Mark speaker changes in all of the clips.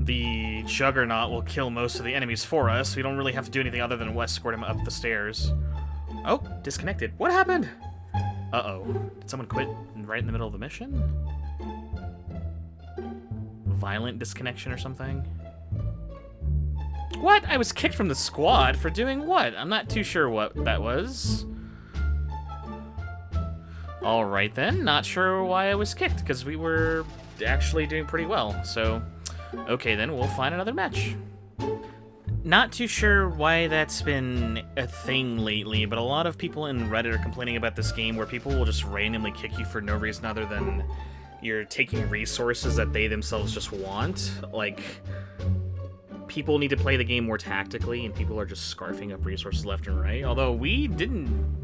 Speaker 1: the Juggernaut will kill most of the enemies for us. We don't really have to do anything other than escort him up the stairs. Oh, disconnected. What happened? Uh-oh. Did someone quit right in the middle of the mission? Violent disconnection or something? What? I was kicked from the squad for doing what? I'm not too sure what that was. Alright then, not sure why I was kicked, because we were actually doing pretty well. So, okay then, we'll find another match. Not too sure why that's been a thing lately, but a lot of people in Reddit are complaining about this game where people will just randomly kick you for no reason other than you're taking resources that they themselves just want. Like, people need to play the game more tactically, and people are just scarfing up resources left and right. Although we didn't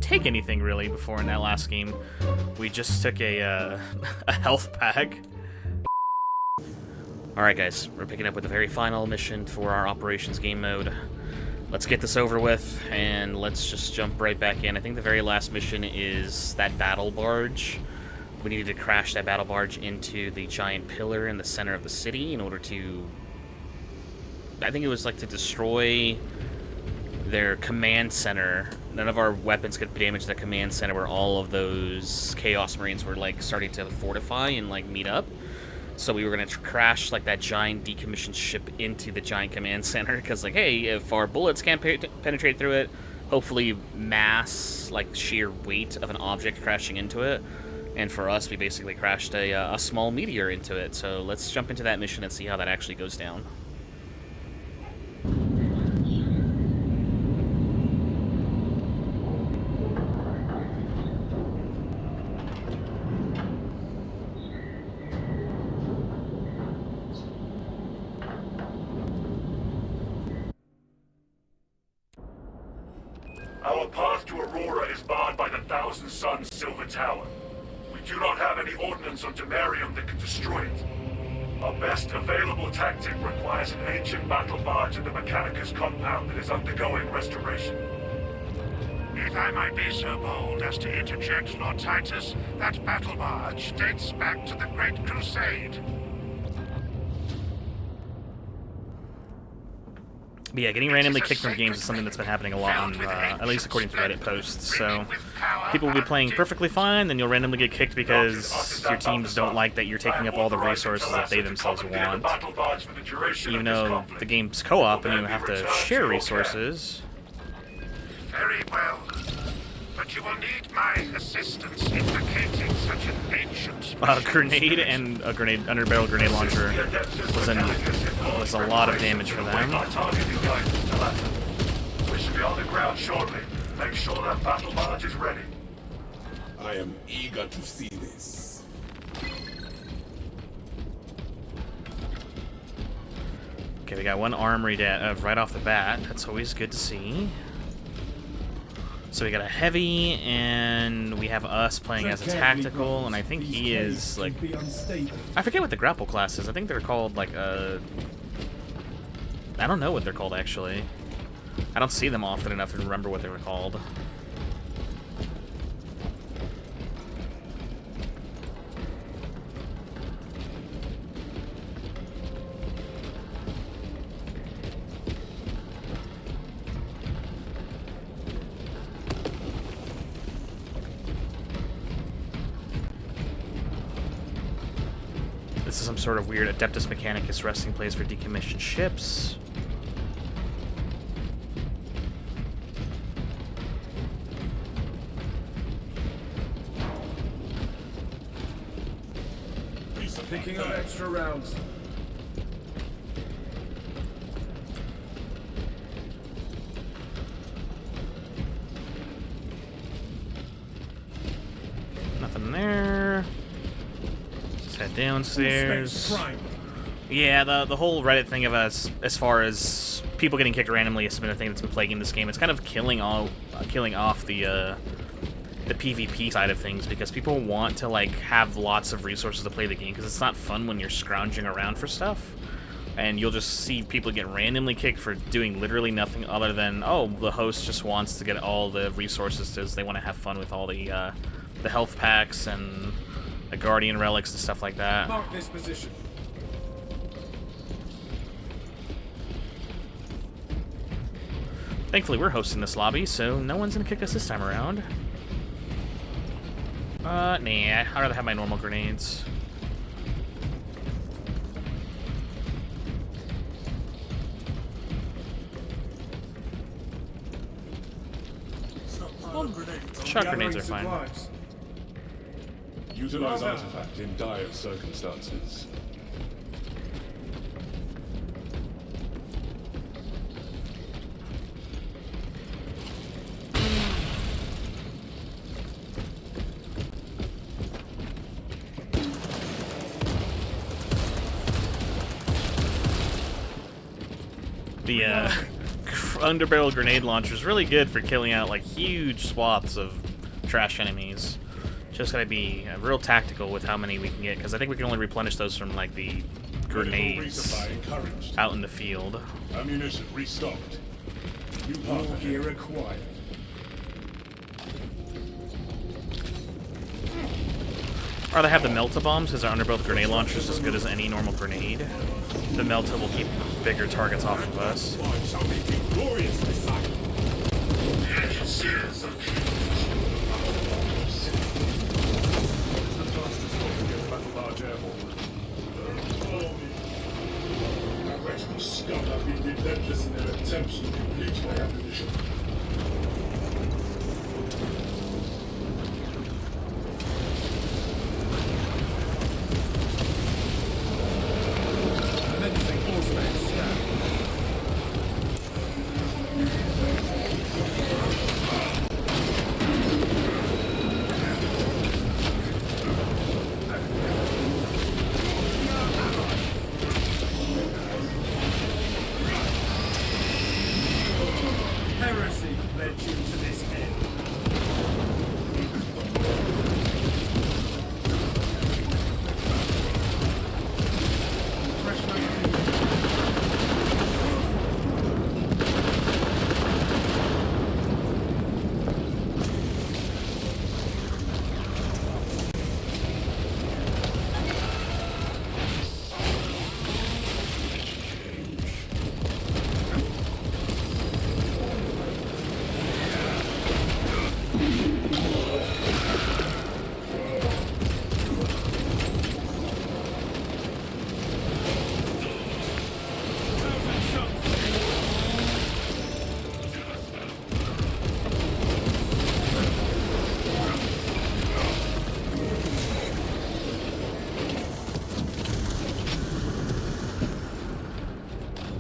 Speaker 1: take anything really before in that last game. We just took a health pack. Alright guys, we're picking up with the very final mission for our operations game mode. Let's get this over with, and let's just jump right back in. I think the very last mission is that battle barge. We needed to crash that battle barge into the giant pillar in the center of the city in order to... I think it was like to destroy their command center. None of our weapons could damage the command center where all of those Chaos Marines were like starting to fortify and like meet up. So we were going to crash like that giant decommissioned ship into the giant command center because like, hey, if our bullets can't penetrate through it, hopefully mass, like sheer weight of an object crashing into it. And for us, we basically crashed a small meteor into it. So let's jump into that mission and see how that actually goes down.
Speaker 2: Our path to Aurora is barred by the Thousand Suns Silver Tower. We do not have any ordnance on Demarium that can destroy it. Our best available tactic requires an ancient battle barge in the Mechanicus compound that is undergoing restoration.
Speaker 3: If I might be so bold as to interject, Lord Titus, that battle barge dates back to the Great Crusade.
Speaker 1: But yeah, getting randomly kicked from games is something that's been happening a lot on, at least according to Reddit posts. So people will be playing perfectly fine, then you'll randomly get kicked because your teams don't like that you're taking up all the resources that they themselves want. Even though the game's co-op and you have to share resources.
Speaker 3: Very well. But you will need my assistance in locating such an ancient...
Speaker 1: A grenade and a underbarrel grenade launcher was a lot of damage for them.
Speaker 2: We should be on the ground shortly. Make sure that battle barge is ready.
Speaker 4: I am eager to see this.
Speaker 1: Okay, we got one armory right off the bat. That's always good to see. So we got a heavy, and we have us playing as a tactical, and I think he is, like... I forget what the grapple class is. I think they're called, like, I don't know what they're called, actually. I don't see them often enough to remember what they were called. This is some sort of weird Adeptus Mechanicus resting place for decommissioned ships.
Speaker 4: Picking up extra rounds.
Speaker 1: Nothing there. Let's head downstairs. Yeah, the whole Reddit thing of us, as far as people getting kicked randomly, has been a thing that's been plaguing this game. It's kind of killing off the PvP side of things because people want to like have lots of resources to play the game because it's not fun when you're scrounging around for stuff. And you'll just see people get randomly kicked for doing literally nothing other than, oh, the host just wants to get all the resources because they want to have fun with all the health packs and the Guardian relics and stuff like that.
Speaker 4: Mark this position.
Speaker 1: Thankfully, we're hosting this lobby, so no one's gonna kick us this time around. Nah, I'd rather have my normal grenades. Shot grenades are fine.
Speaker 4: Utilize artifact in dire circumstances.
Speaker 1: The underbarrel grenade launcher is really good for killing out like huge swaths of trash enemies. Just gotta be real tactical with how many we can get, because I think we can only replenish those from like the grenades out in the field.
Speaker 4: Ammunition restocked. New partner gear acquired.
Speaker 1: Or they have the Melta bombs, because our underbarrel grenade launcher is as good as any normal grenade. The Melta will keep bigger targets off of us.
Speaker 4: Scum have been relentless in their attempts to complete my ammunition.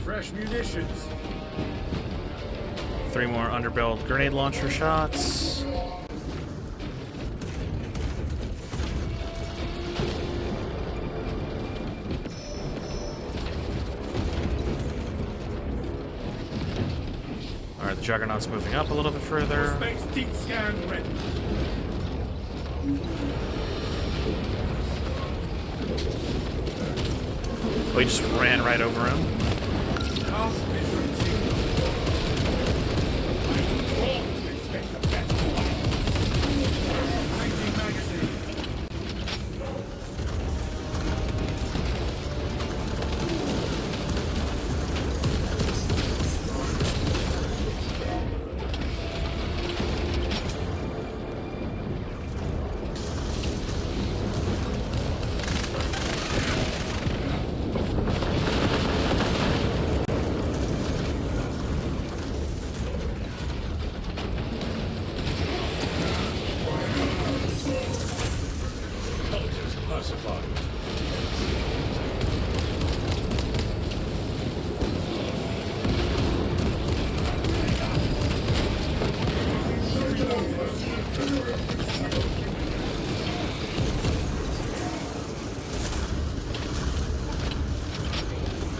Speaker 3: Fresh munitions.
Speaker 1: 3 more underbarrel grenade launcher shots. Alright, the Juggernaut's moving up a little bit further.
Speaker 3: Space deep scan ready.
Speaker 1: We just ran right over him.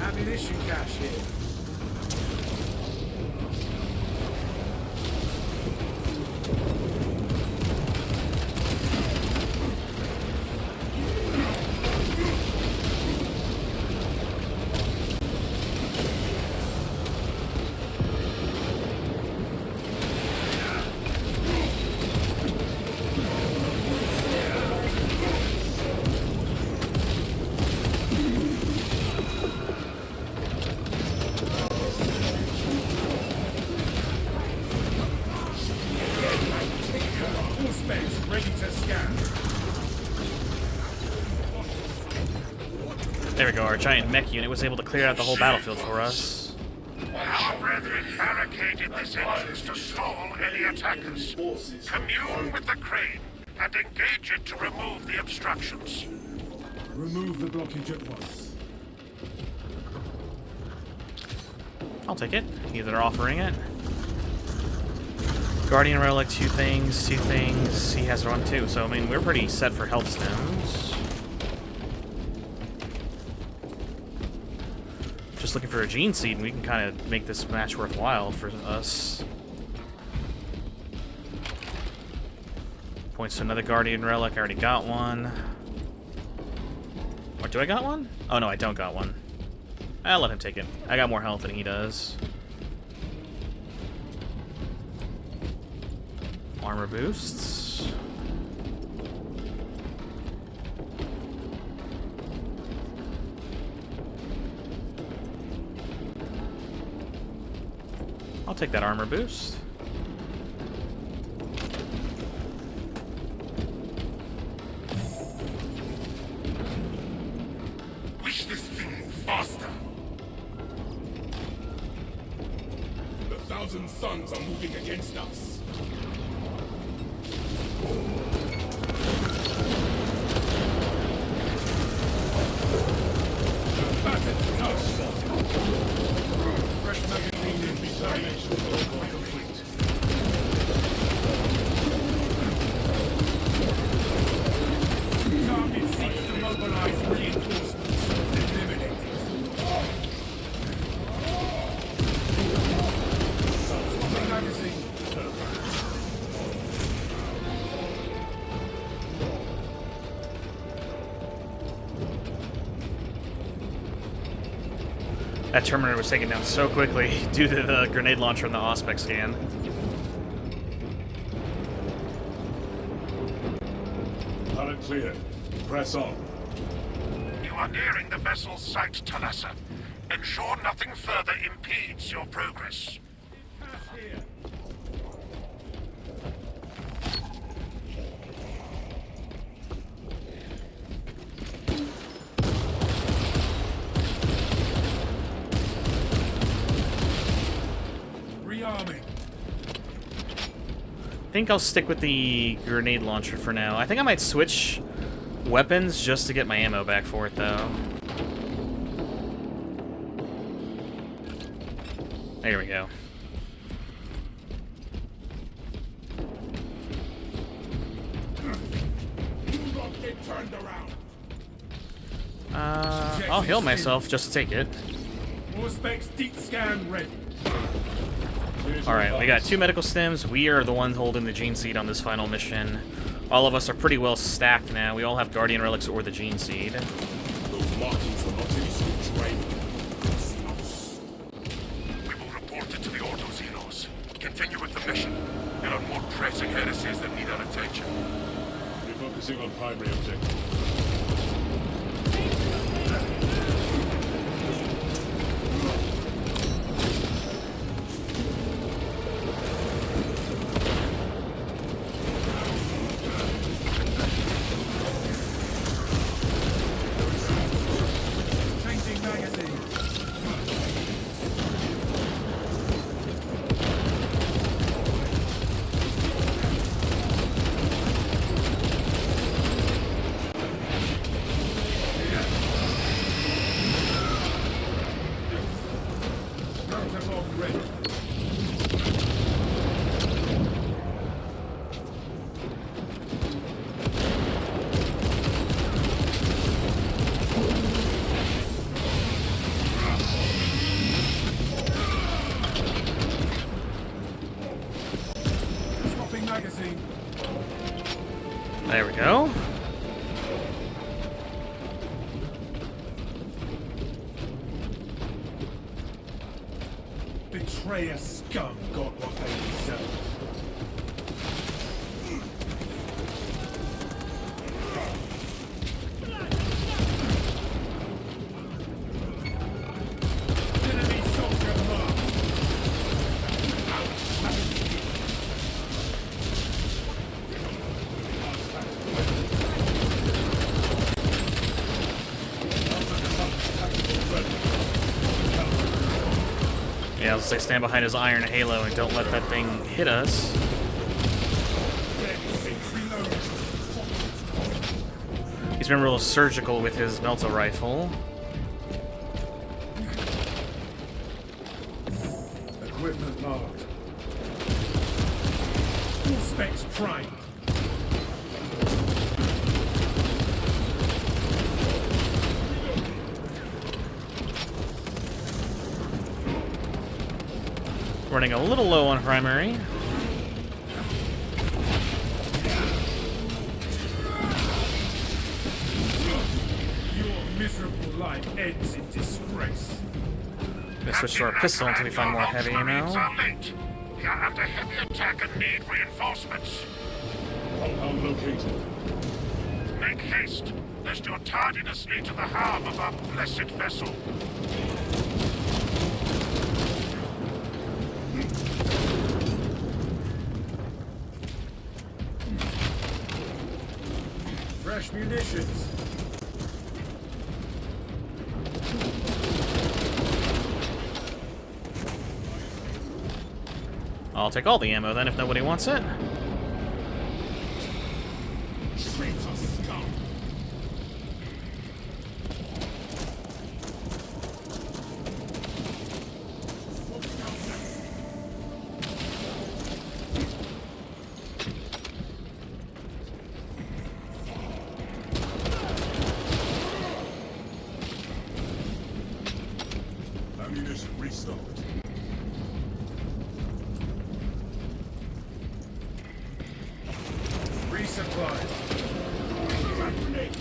Speaker 3: Ammunition cache here.
Speaker 1: our giant mech unit was able to clear out the whole battlefield for us.
Speaker 3: Our brethren barricaded this entrance to stall any attackers. Commune with the crane and engage it to remove the obstructions.
Speaker 4: Remove the blockage at once.
Speaker 1: I'll take it. Either they're offering it. Guardian Relic, two things. He has one too, so I mean, we're pretty set for health stems. Just looking for a gene seed, and we can kind of make this match worthwhile for us. Points to another Guardian Relic. I already got one. Or do I got one? Oh no, I don't got one. I'll let him take it. I got more health than he does. Armor boosts. I'll take that armor boost.
Speaker 2: Wish this thing moved faster.
Speaker 4: The Thousand Suns are moving against us.
Speaker 2: Fresh magazine in retaliation. Complete. Target seeks to mobilize reinforcements. Eliminated. Magazine.
Speaker 1: That Terminator was taken down so quickly due to the grenade launcher and the Auspex scan.
Speaker 2: Pilot clear. Press on.
Speaker 3: You are nearing the vessel's site, Talassa. Ensure nothing further impedes your progress.
Speaker 2: Rearming.
Speaker 1: I think I'll stick with the grenade launcher for now. I think I might switch weapons just to get my ammo back for it, though. There we go.
Speaker 4: Do not get turned around.
Speaker 1: I'll heal myself just to take it.
Speaker 2: More specs deep scan ready.
Speaker 1: Alright, we got 2 medical stems. We are the ones holding the gene seed on this final mission. All of us are pretty well stacked now. We all have Guardian Relics or the gene seed.
Speaker 4: Those markings are not easy to train.
Speaker 2: We will report it to the Auto-Xenos. Continue with the mission. There are more pressing heresies that need our attention. We're focusing on primary objective. Changing magazine. Ready. Swapping magazine.
Speaker 1: There we go.
Speaker 2: Betrayer scum got what they deserved. Enemy soldier marked.
Speaker 1: Yeah, I'll say stand behind his iron halo and don't let that thing hit us. He's been real surgical with his melta rifle.
Speaker 5: Equipment marked. Full specs primed.
Speaker 1: Running a little low on primary.
Speaker 5: Your miserable life ends in disgrace.
Speaker 1: Gonna switch to our pistol until we find more heavy ammo.
Speaker 3: We are under heavy attack and need reinforcements.
Speaker 4: Compound located.
Speaker 3: Make haste, lest your tardiness lead to the harm of our blessed vessel.
Speaker 5: Fresh munitions.
Speaker 1: I'll take all the ammo then if nobody wants it.
Speaker 4: Traitor scum. Ammunition restocked.
Speaker 5: Resupply. Rearming.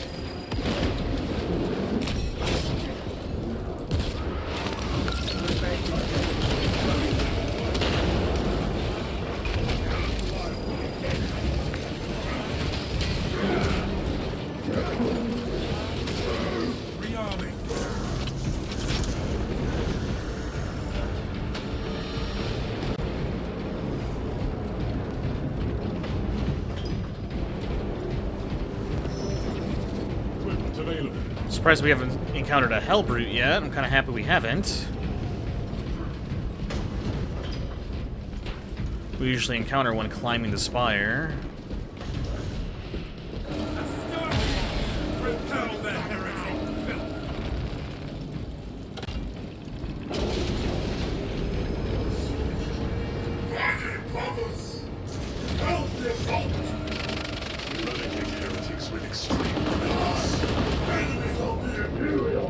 Speaker 4: Equipment available.
Speaker 1: Surprised we haven't encountered a hell brute yet. I'm kind of happy we haven't. We usually encounter one climbing the spire.
Speaker 5: Repel the heretic filth.
Speaker 4: Eradicate heretics with extreme menace. Enemies of the Imperial.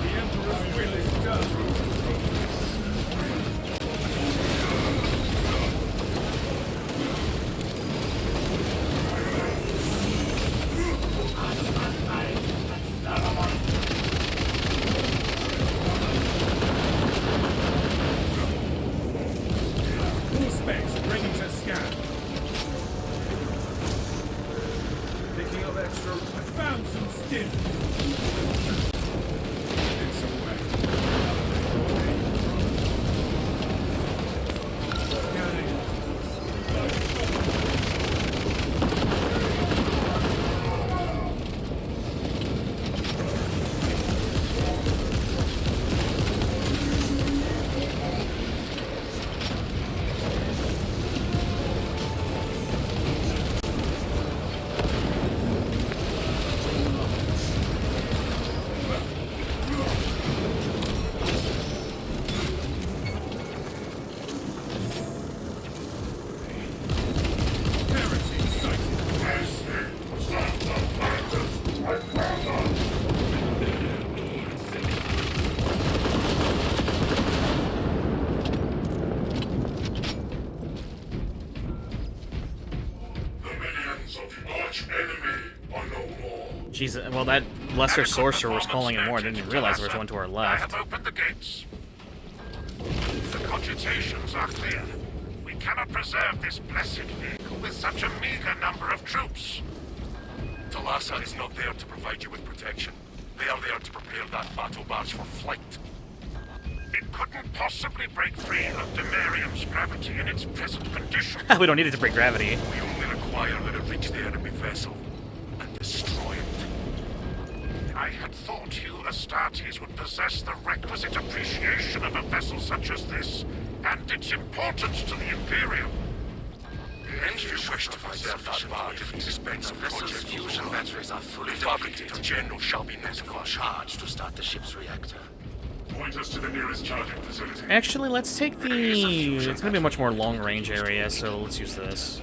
Speaker 5: The Emperor's will is done. Full specs ready to scan. Picking up extra. I found some stim. It's away. Scanning. Heretic sighted.
Speaker 2: The minions of the arch enemy are no more.
Speaker 1: Jeez, well that lesser sorcerer was calling it more. I didn't even realize there was one to our
Speaker 3: I
Speaker 1: left.
Speaker 3: have opened the gates. The cogitations are clear. We cannot preserve this blessed vehicle with such a meager number of troops.
Speaker 2: Talassa is not there to provide you with protection. They are there to prepare that battle barge for flight.
Speaker 3: It couldn't possibly break free of Demarium's gravity in its present condition.
Speaker 1: We don't need it to break gravity.
Speaker 2: We only require that it reach the enemy vessel and destroy it.
Speaker 3: I had thought you Astartes would possess the requisite appreciation of a vessel such as this, and its importance to the Imperium.
Speaker 2: If you wish to preserve that barge at the expense of Project fusion batteries are fully fabricated, the General shall be notified.
Speaker 6: Charge to start the ship's reactor.
Speaker 2: Point us to the nearest charging facility.
Speaker 1: Actually, let's take the... It's going to be a much more long-range area, so let's use this.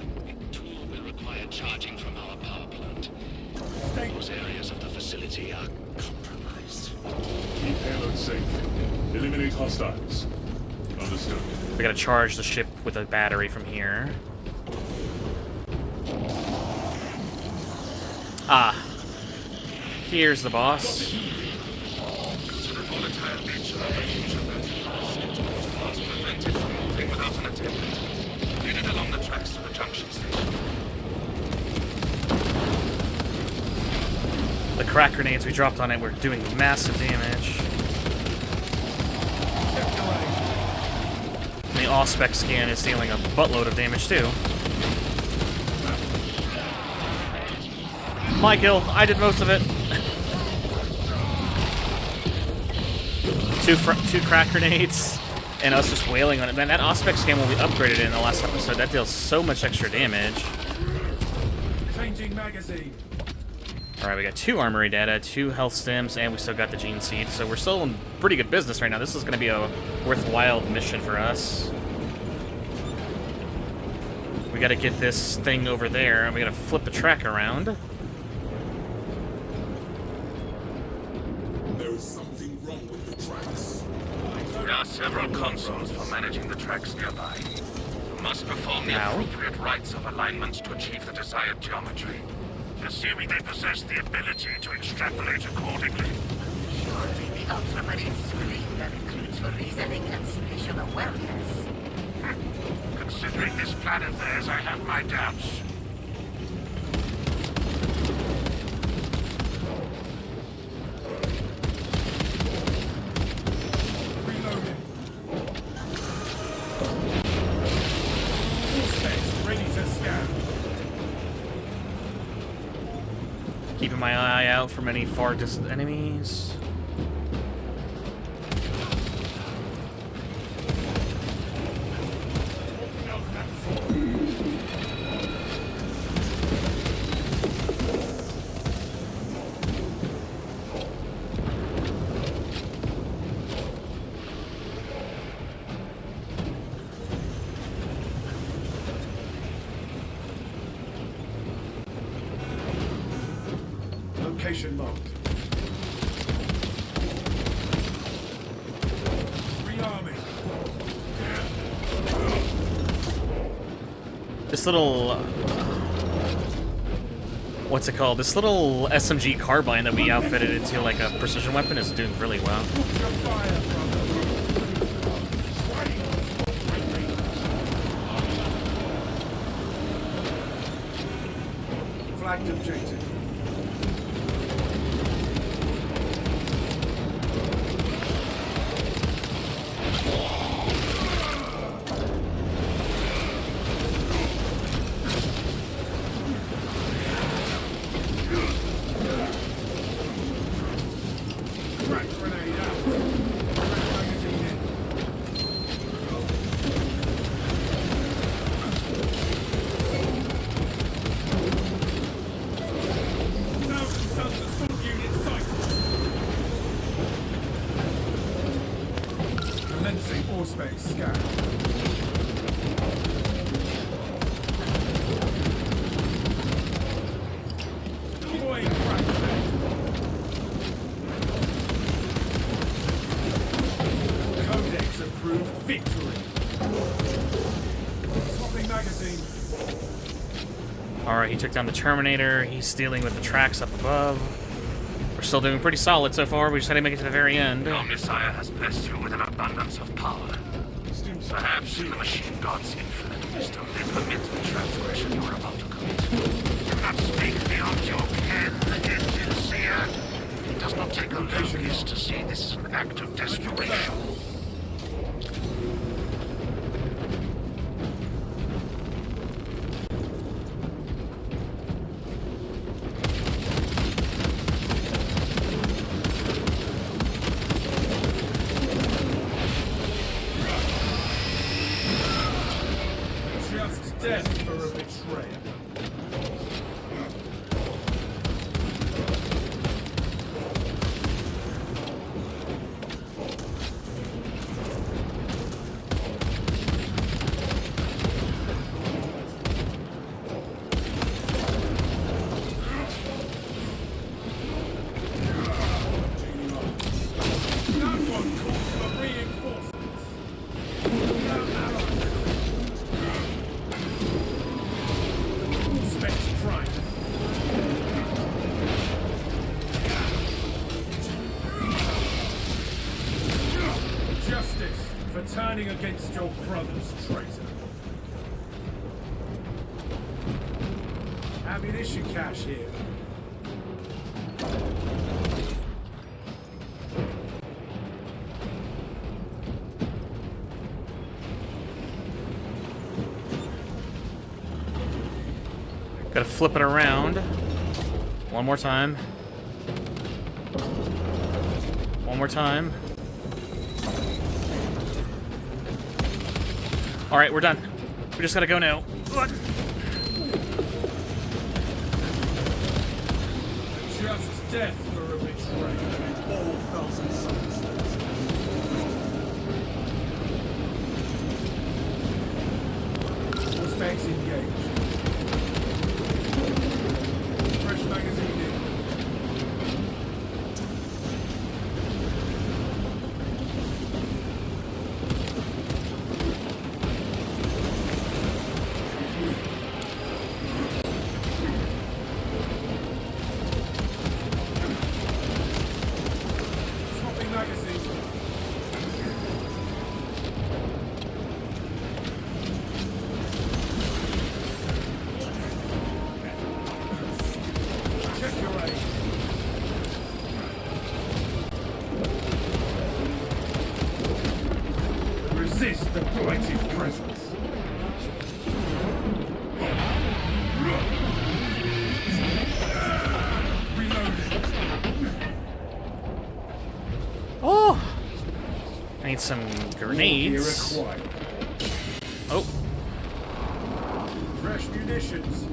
Speaker 6: Tool will require charging from our power plant. Those areas of the facility are compromised.
Speaker 4: Keep payload safe. Eliminate hostiles. Understood.
Speaker 1: We gotta charge the ship with a battery from here. Ah. Here's the boss. The crack grenades we dropped on it were doing massive damage. And the Auspex scan is dealing a buttload of damage too. My kill. I did most of it. two crack grenades, and us just wailing on it. Man, that Auspex scan when we upgraded it in the last episode, that deals so much extra damage.
Speaker 5: Changing magazine.
Speaker 1: Alright, we got 2 armory data, 2 health stems, and we still got the gene seed, so we're still in pretty good business right now. This is going to be a worthwhile mission for us. We got to get this thing over there, and we got to flip the track around.
Speaker 4: There is something wrong with the tracks.
Speaker 2: There are several consoles for managing the tracks nearby. You must perform the appropriate rites of alignment to achieve the desired geometry.
Speaker 3: Assuming they possess the ability to extrapolate accordingly.
Speaker 7: Surely the ultramarine screen that includes for reasoning and spatial awareness.
Speaker 3: Considering this plan of theirs, I have my doubts.
Speaker 5: Reloading. Full space, ready to scan.
Speaker 1: Keeping my eye out from any far distant enemies.
Speaker 5: Location locked. Rearming.
Speaker 1: This little... what's it called? This little SMG carbine that we outfitted into like a precision weapon is doing really well.
Speaker 5: Your fire, brother. Flagged objective. Crack grenade out. Crack magazine in. Thousand Sons assault unit sight. Commencing airspace scan. Deploying crack grenade. Codex approved victory. Swapping magazine.
Speaker 1: Alright, he took down the Terminator. He's dealing with the tracks up above. We're still doing pretty solid so far. We just had to make it to the very end.
Speaker 2: Your Messiah has blessed you with an abundance of power. Perhaps in the machine god's infinite wisdom, they permit the transgression you are about to commit.
Speaker 3: Do not speak beyond your pen, engine seer. Does not take a look is to see this as an act of desperation.
Speaker 5: Just death for a betrayer. Turning against your brother's traitor. Ammunition cache here.
Speaker 1: Gotta flip it around. One more time. One more time. Alright, we're done. We just gotta go now.
Speaker 5: Just death for a betrayer. All thousand sons. Suspects engaged. Fresh magazine in. Resist the blighted presence.
Speaker 1: Oh! I need some grenades. Oh.
Speaker 5: Fresh munitions.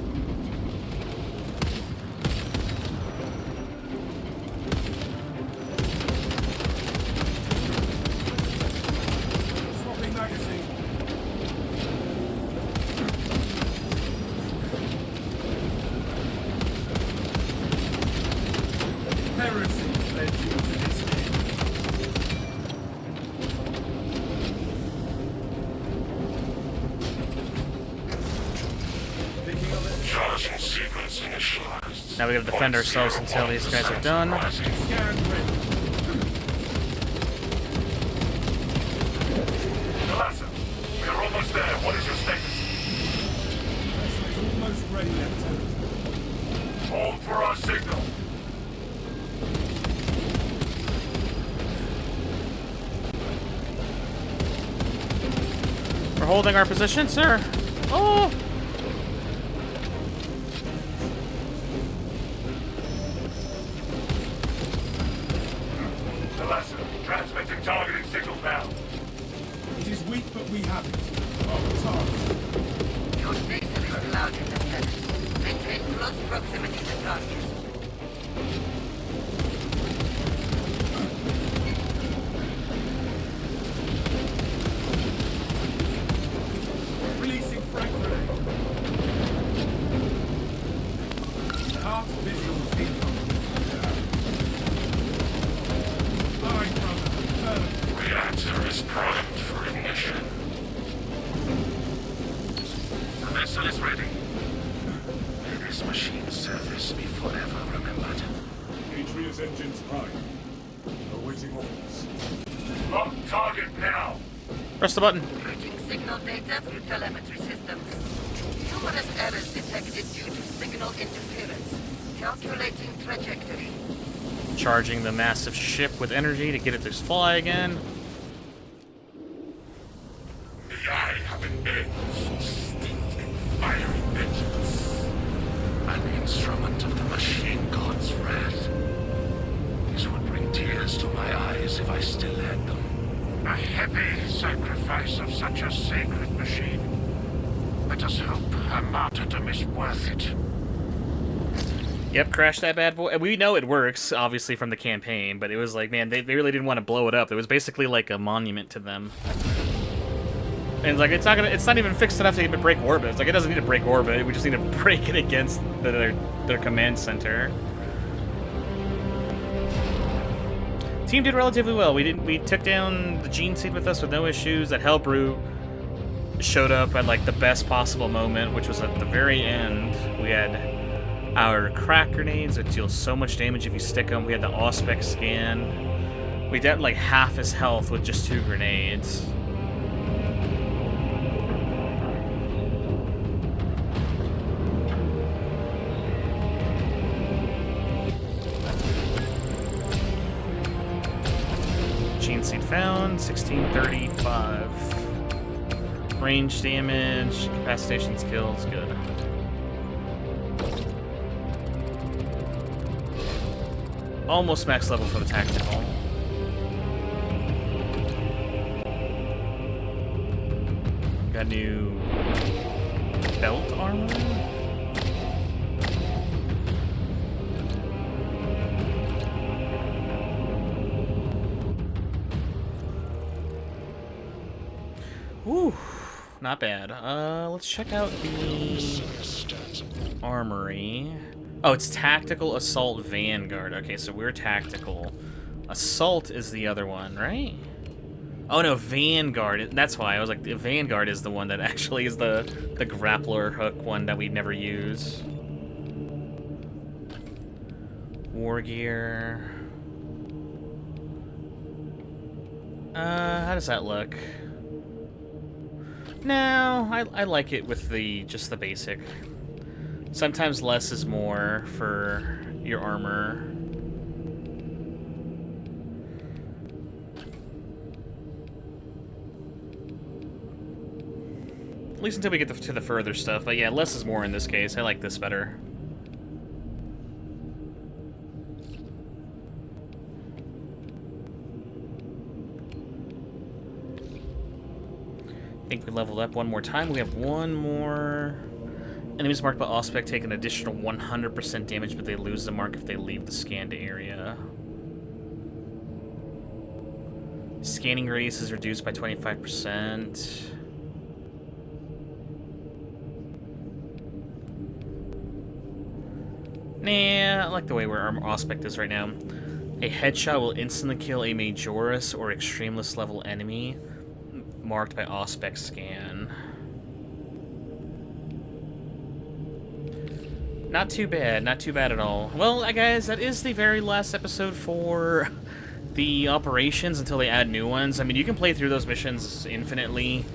Speaker 1: Now we gotta defend ourselves until these guys are done.
Speaker 2: Alasa, we are almost there. What is your status?
Speaker 5: Almost ready, Lieutenant.
Speaker 2: Hold for our signal.
Speaker 1: We're holding our position, sir. Oh!
Speaker 2: Transmitting targeting signal now.
Speaker 5: It is weak, but we have it. Our target.
Speaker 7: Your stations are loud in the center. Maintain close proximity to targets.
Speaker 5: Releasing frag grenade. Heart visuals incoming.
Speaker 3: Reactor is primed for ignition. The vessel is ready. May this machine's service be forever remembered.
Speaker 4: Atreus engines prime. Awaiting orders.
Speaker 2: Lock target now.
Speaker 1: Press the button.
Speaker 7: Routing signal data through telemetry systems. Numerous errors detected due to signal interference. Calculating trajectory.
Speaker 1: Charging the massive ship with energy to get it to fly again.
Speaker 3: The eye have an end so steeped in fiery vengeance. An instrument of the machine god's wrath. These would bring tears to my eyes if I still had them. A heavy sacrifice of such a sacred machine. Let us hope her martyrdom is worth it.
Speaker 1: Yep, crash that bad boy. We know it works, obviously, from the campaign, but it was like, man, they really didn't want to blow it up. It was basically like a monument to them. And like, it's not even fixed enough to even break orbit. It's like, it doesn't need to break orbit. We just need to break it against their command center. Team did relatively well. We took down the Gene Seed with us with no issues. That Hellbrew showed up at like the best possible moment, which was at the very end. We had our crack grenades that deal so much damage if you stick them. We had the Auspex scan. We did like half his health with just 2 grenades. Gene Seed found, 1635. Range damage, capacitation skills, good. Almost max level for the tactical. Got new belt armor. Whew, not bad. Let's check out the armory. Oh, it's Tactical Assault Vanguard. Okay, so we're Tactical. Assault is the other one, right? Oh no, Vanguard. That's why. I was like, the Vanguard is the one that actually is the grappler hook one that we never use. War gear. How does that look? No, I like it with just the basic. Sometimes less is more for your armor. At least until we get to the further stuff. But yeah, less is more in this case. I like this better. I think we leveled up one more time. We have one more. Enemies marked by Auspex take an additional 100% damage, but they lose the mark if they leave the scanned area. Scanning radius is reduced by 25%. Nah, I like the way where our Auspex is right now. A headshot will instantly kill a Majoris or Extremeless level enemy marked by Auspex scan. Not too bad, not too bad at all. Well, guys, that is the very last episode for the operations until they add new ones. I mean, you can play through those missions infinitely.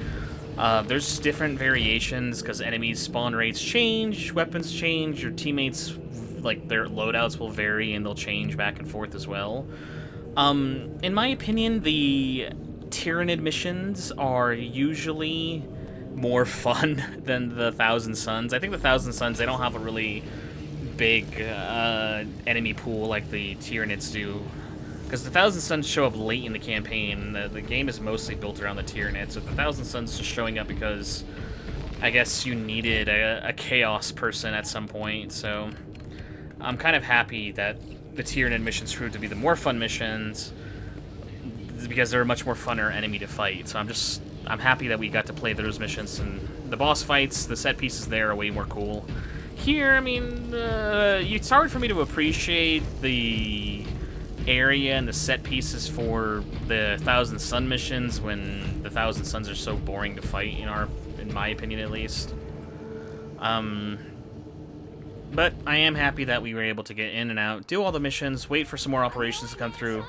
Speaker 1: There's different variations because enemies' spawn rates change, weapons change, your teammates, like, their loadouts will vary and they'll change back and forth as well. In my opinion, the Tyranid missions are usually more fun than the Thousand Suns. I think the Thousand Suns, they don't have a really big enemy pool like the Tyranids do. Because the Thousand Suns show up late in the campaign. The game is mostly built around the Tyranids. So the Thousand Suns just showing up because I guess you needed a Chaos person at some point. So I'm kind of happy that the Tyranid missions proved to be the more fun missions because they're a much more funner enemy to fight. So I'm happy that we got to play those missions, and the boss fights, the set pieces there are way more cool. Here, I mean, it's hard for me to appreciate the area and the set pieces for the Thousand Sun missions when the Thousand Suns are so boring to fight, in my opinion at least. But I am happy that we were able to get in and out, do all the missions, wait for some more operations to come through.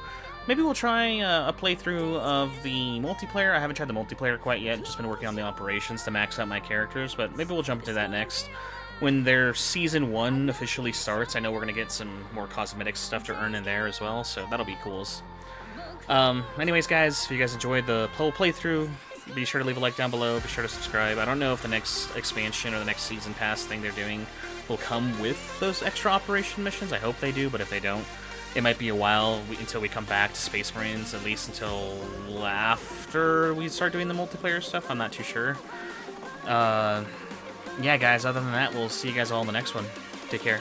Speaker 1: Maybe we'll try a playthrough of the multiplayer. I haven't tried the multiplayer quite yet, just been working on the operations to max out my characters, but maybe we'll jump into that next. when their Season 1 officially starts, I know we're going to get some more cosmetic stuff to earn in there as well, so that'll be cool. Anyways, guys, if you guys enjoyed the whole playthrough, be sure to leave a like down below, be sure to subscribe. I don't know if the next expansion or the next Season Pass thing they're doing will come with those extra operation missions. I hope they do, but if they don't, it might be a while until we come back to Space Marines, at least until after we start doing the multiplayer stuff. I'm not too sure. Yeah, guys, other than that, we'll see you guys all in the next one. Take care.